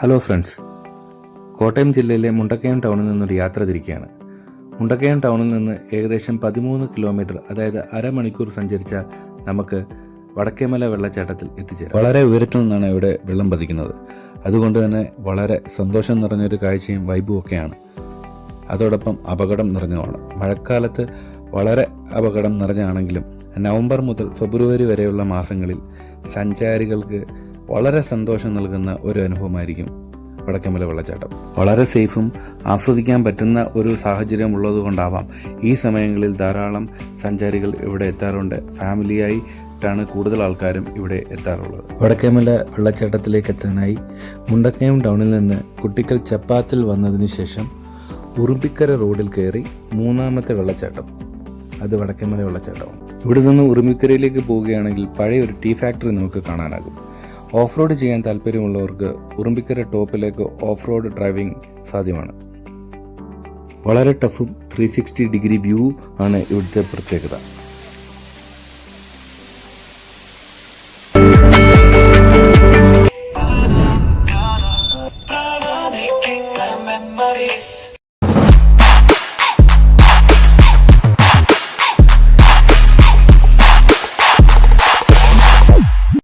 Hello friends, Kottayam ജില്ലയിലെ മുണ്ടക്കയം ടൗണിൽ നിന്നൊരു യാത്ര തിരിക്കുകയാണ്. മുണ്ടക്കയം ടൗണിൽ നിന്ന് ഏകദേശം 13 കിലോമീറ്റർ, അതായത് അരമണിക്കൂർ സഞ്ചരിച്ചാൽ നമുക്ക് വടക്കേമല വെള്ളച്ചാട്ടത്തിൽ എത്തിച്ചേരാം. വളരെ ഉയരത്തിൽ നിന്നാണ് ഇവിടെ വെള്ളം പതിക്കുന്നത്. അതുകൊണ്ട് തന്നെ വളരെ സന്തോഷം നിറഞ്ഞൊരു കാഴ്ചയും വൈബും ഒക്കെയാണ്. അതോടൊപ്പം അപകടം നിറഞ്ഞതാണ്. മഴക്കാലത്ത് വളരെ അപകടം നിറഞ്ഞാണെങ്കിലും നവംബർ മുതൽ ഫെബ്രുവരി വരെയുള്ള മാസങ്ങളിൽ സഞ്ചാരികൾക്ക് വളരെ സന്തോഷം നൽകുന്ന ഒരു അനുഭവമായിരിക്കും വടക്കേമല വെള്ളച്ചാട്ടം. വളരെ സേഫും ആസ്വദിക്കാൻ പറ്റുന്ന ഒരു സാഹചര്യം ഉള്ളതുകൊണ്ടാവാം ഈ സമയങ്ങളിൽ ധാരാളം സഞ്ചാരികൾ ഇവിടെ എത്താറുണ്ട്. ഫാമിലിയായിട്ടാണ് കൂടുതൽ ആൾക്കാരും ഇവിടെ എത്താറുള്ളത്. വടക്കേമല വെള്ളച്ചാട്ടത്തിലേക്ക് എത്താനായി മുണ്ടക്കയം ടൗണിൽ നിന്ന് കുട്ടിക്കൽ ചപ്പാത്തിൽ വന്നതിന് ശേഷം ഉറുമ്പിക്കര റോഡിൽ കയറി മൂന്നാമത്തെ വെള്ളച്ചാട്ടം, അത് വടക്കേമല വെള്ളച്ചാട്ടമാണ്. ഇവിടെ നിന്ന് ഉറുമ്പിക്കരയിലേക്ക് പോവുകയാണെങ്കിൽ പഴയ ഒരു ടീ ഫാക്ടറി നമുക്ക് കാണാനാകും. ഓഫ് റോഡ് ചെയ്യാൻ താല്പര്യമുള്ളവർക്ക് ഉറുമ്പിക്കര ടോപ്പിലേക്ക് ഓഫ് റോഡ് ഡ്രൈവിംഗ് സാധ്യമാണ്. വളരെ ടഫും 360 ഡിഗ്രി വ്യൂ ആണ് ഇവിടുത്തെ പ്രത്യേകത. memories.